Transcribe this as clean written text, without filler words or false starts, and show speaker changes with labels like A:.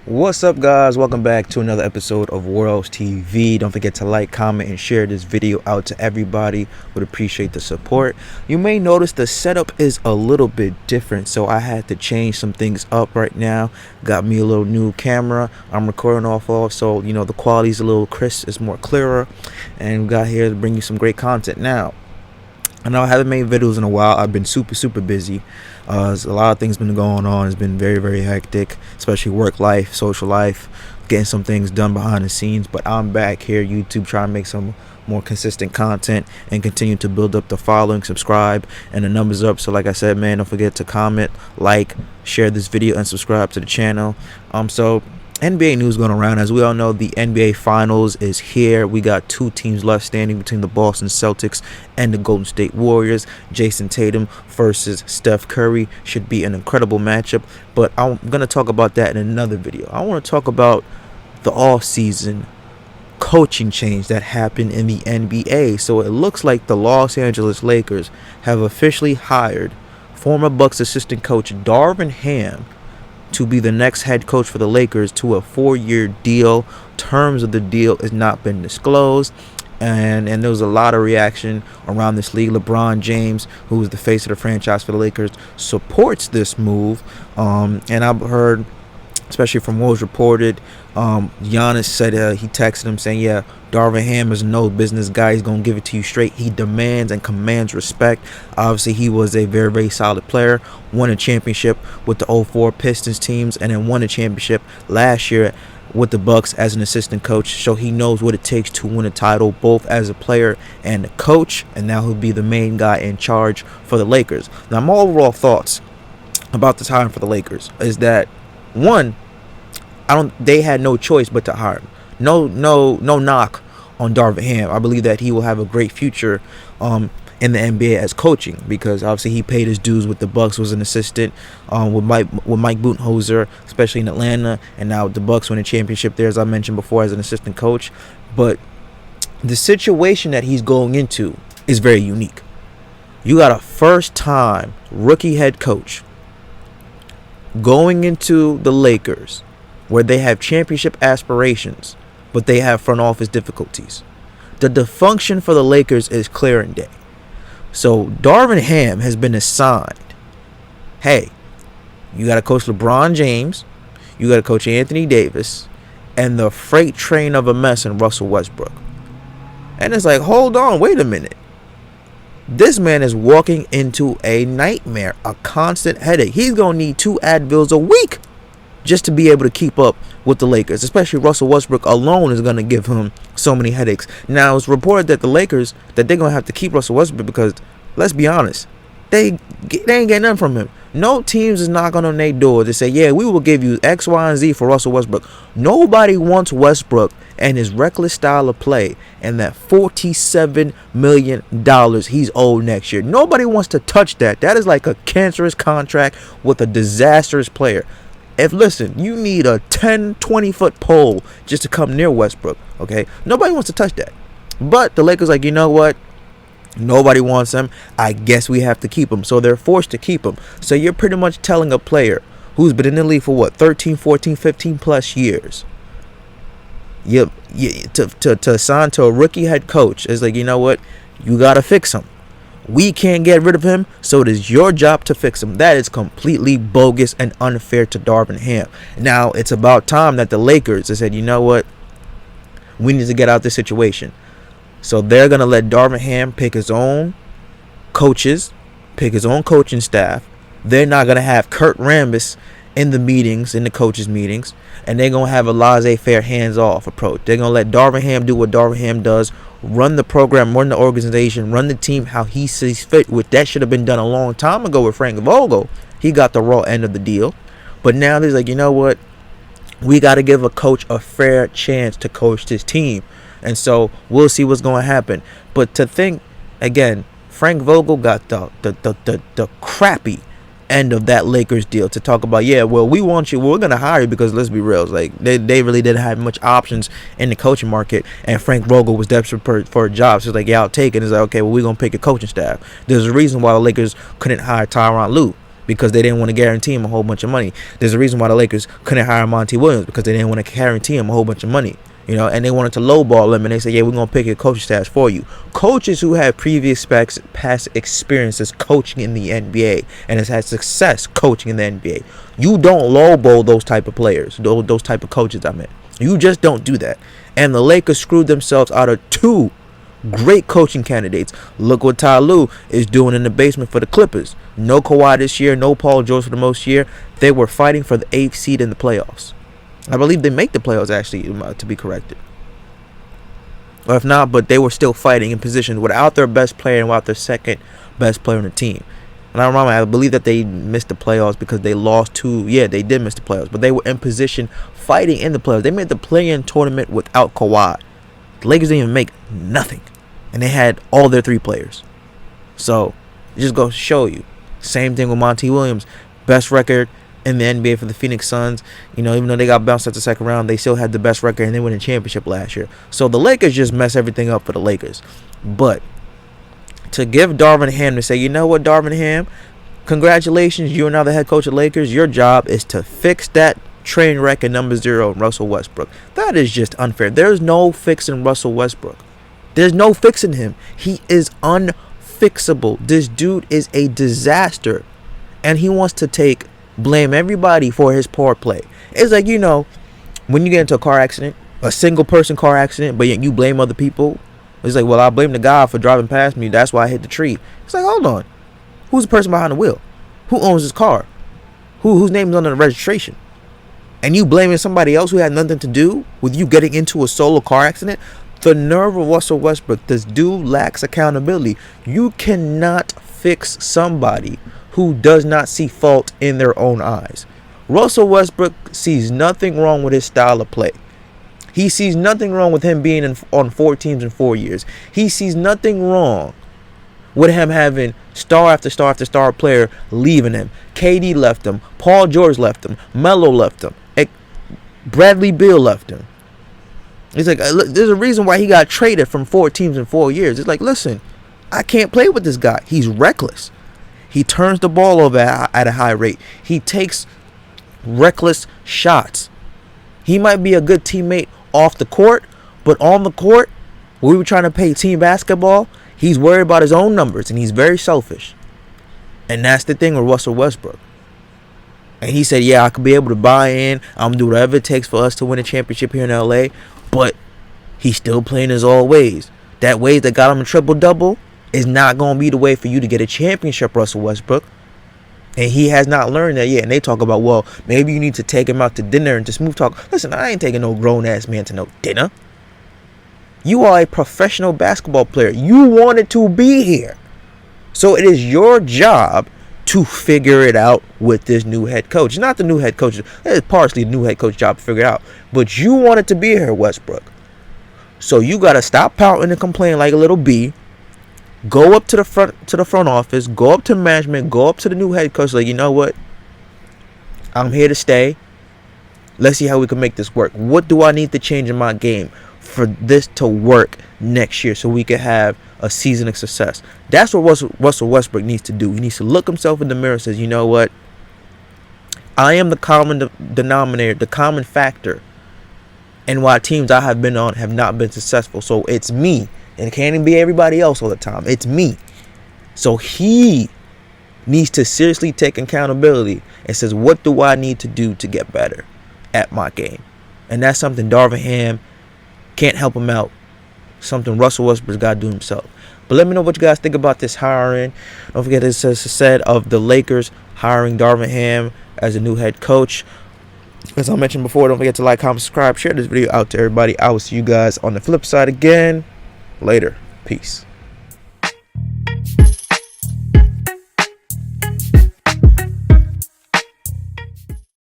A: What's up, guys? Welcome back to another episode of Worlds TV. Don't forget to like, comment, and share this video out to everybody. Would appreciate the support. You may notice the setup is a little bit different, so I had to change some things up right now. Got me a little new camera I'm recording off of, so you know the quality's a little crisp, it's more clearer, and we got here to bring you some great content. Now, I know I haven't made videos in a while. I've been super busy. There's a lot of things been going on. It's been very hectic, especially work life, social life, getting some things done behind the scenes. But I'm back here, YouTube, trying to make some more consistent content and continue to build up the following, subscribe, and the numbers up. So like I said, man, don't forget to comment, like, share this video, and subscribe to the channel. So NBA news going around. As we all know, the NBA Finals is here. We got two teams left standing between the Boston Celtics and the Golden State Warriors. Jason Tatum versus Steph Curry should be an incredible matchup, but I'm going to talk about that in another video. I want to talk about the off-season coaching change that happened in the NBA. So it looks like the Los Angeles Lakers have officially hired former Bucks assistant coach Darvin Ham to be the next head coach for the Lakers to a 4-year deal. Terms of the deal has not been disclosed, and there was a lot of reaction around this league. LeBron James, who is the face of the franchise for the Lakers, supports this move, and I've heard, especially from what was reported, Giannis said he texted him saying, yeah, Darvin Ham is no business guy. He's going to give it to you straight. He demands and commands respect. Obviously, he was a very solid player. Won a championship with the 04 Pistons teams, and then won a championship last year with the Bucks as an assistant coach. So he knows what it takes to win a title, both as a player and a coach. And now he'll be the main guy in charge for the Lakers. Now, my overall thoughts about this hiring for the Lakers is that, one, they had no choice but to hire him. No knock on Darvin Ham. I believe that he will have a great future in the NBA as coaching, because obviously he paid his dues with the Bucks, was an assistant with Mike Budenholzer, especially in Atlanta, and now the Bucks won a championship there, as I mentioned before, as an assistant coach. But the situation that he's going into is very unique. You got a first-time rookie head coach going into the Lakers, where they have championship aspirations, but they have front office difficulties. The dysfunction for the Lakers is clear and day. So Darvin Ham has been assigned, hey, you got to coach LeBron James, you got to coach Anthony Davis, and the freight train of a mess in Russell Westbrook. And it's like, hold on, wait a minute. This man is walking into a nightmare, a constant headache. He's going to need 2 Advils a week just to be able to keep up with the Lakers. Especially Russell Westbrook alone is going to give him so many headaches. Now, it's reported that the Lakers, that they're going to have to keep Russell Westbrook because, let's be honest, they ain't getting nothing from him. No teams is knocking on their door to say, yeah, we will give you X, Y, and Z for Russell Westbrook. Nobody wants Westbrook and his reckless style of play and that $47 million he's owed next year. Nobody wants to touch that. That is like a cancerous contract with a disastrous player. Listen, you need a 10-20 foot pole just to come near Westbrook, okay? Nobody wants to touch that. But the Lakers like, you know what? Nobody wants him. I guess we have to keep him. So they're forced to keep him. So you're pretty much telling a player who's been in the league for what, 13, 14, 15 plus years, to assign to a rookie head coach is like, you know what? You got to fix him. We can't get rid of him, so it is your job to fix him. That is completely bogus and unfair to Darvin Ham. Now, it's about time that the Lakers have said, you know what? We need to get out this situation. So they're going to let Darvin Ham pick his own coaches, pick his own coaching staff. They're not going to have Kurt Rambis in the meetings, in the coaches' meetings, and they're going to have a laissez-faire, hands-off approach. They're going to let Darvin Ham do what Darvin Ham does, run the program, run the organization, run the team how he sees fit. Which that should have been done a long time ago with Frank Vogel. He got the raw end of the deal. But now they're like, you know what? We got to give a coach a fair chance to coach this team. And so we'll see what's going to happen. But to think, again, Frank Vogel got the crappy end of that Lakers deal to talk about, yeah, well, we want you, we're going to hire you, because let's be real, like they really didn't have much options in the coaching market, and Frank Vogel was desperate for a job, so it's like, yeah, I'll take it. It's like, okay, well, we're going to pick a coaching staff. There's a reason why the Lakers couldn't hire Tyronn Lue, because they didn't want to guarantee him a whole bunch of money. There's a reason why the Lakers couldn't hire Monty Williams, because they didn't want to guarantee him a whole bunch of money. You know, and they wanted to lowball him, and they said, yeah, we're going to pick a coaching staff for you. Coaches who have previous past experiences coaching in the NBA and has had success coaching in the NBA. You don't lowball those type of players, those type of coaches, I meant. You just don't do that. And the Lakers screwed themselves out of 2 great coaching candidates. Look what Ty Lue is doing in the basement for the Clippers. No Kawhi this year, no Paul George for the most year. They were fighting for the 8th seed in the playoffs. I believe they make the playoffs, actually, to be corrected. Or if not, but they were still fighting in position without their best player and without their second best player on the team. And I believe that they missed the playoffs because they lost 2. Yeah, they did miss the playoffs, but they were in position fighting in the playoffs. They made the play-in tournament without Kawhi. The Lakers didn't even make nothing, and they had all their 3 players. So it just goes to show you. Same thing with Monty Williams, best record in the NBA for the Phoenix Suns. You know, even though they got bounced at the second round, they still had the best record, and they won a championship last year. So the Lakers just mess everything up for the Lakers. But to give Darvin Ham to say, you know what, Darvin Ham, congratulations, you're now the head coach of the Lakers. Your job is to fix that train wreck at number 0, Russell Westbrook. That is just unfair. There's no fixing Russell Westbrook. There's no fixing him. He is unfixable. This dude is a disaster, and he wants to blame everybody for his poor play. It's like, you know, when you get into a car accident, a single person car accident, but yet you blame other people. It's like, well, I blame the guy for driving past me. That's why I hit the tree. It's like, hold on. Who's the person behind the wheel? Who owns this car? Whose name is on the registration? And you blaming somebody else who had nothing to do with you getting into a solo car accident? The nerve of Russell Westbrook. This dude lacks accountability. You cannot fix somebody who does not see fault in their own eyes. Russell Westbrook sees nothing wrong with his style of play. He sees nothing wrong with him being on 4 teams in 4 years. He sees nothing wrong with him having star after star after star player leaving him. KD left him. Paul George left him. Melo left him. Bradley Beal left him. It's like, there's a reason why he got traded from 4 teams in 4 years. It's like, listen, I can't play with this guy. He's reckless. He turns the ball over at a high rate. He takes reckless shots. He might be a good teammate off the court, but on the court, when we were trying to play team basketball, he's worried about his own numbers, and he's very selfish. And that's the thing with Russell Westbrook. And he said, yeah, I could be able to buy in. I'm going to do whatever it takes for us to win a championship here in LA. But he's still playing his old ways. That ways that got him a triple-double is not going to be the way for you to get a championship, Russell Westbrook. And he has not learned that yet. And they talk about, well, maybe you need to take him out to dinner and just smooth talk. Listen, I ain't taking no grown-ass man to no dinner. You are a professional basketball player. You wanted to be here. So it is your job to figure it out with this new head coach. It's not the new head coach. It's partially the new head coach's job to figure it out. But you wanted to be here, Westbrook. So you got to stop pouting and complaining like a little bee. Go up to the front office. Go up to management. Go up to the new head coach. Like, you know what? I'm here to stay. Let's see how we can make this work. What do I need to change in my game for this to work next year so we can have a season of success? That's what Russell Westbrook needs to do. He needs to look himself in the mirror and says, you know what? I am the common denominator, the common factor, and why teams I have been on have not been successful. So it's me. And it can't even be everybody else all the time. It's me. So he needs to seriously take accountability and says, what do I need to do to get better at my game? And that's something Darvin Ham can't help him out. Something Russell Westbrook's got to do himself. But let me know what you guys think about this hiring. Don't forget, it said of the Lakers hiring Darvin Ham as a new head coach. As I mentioned before, don't forget to like, comment, subscribe, share this video out to everybody. I will see you guys on the flip side again. Later. Peace.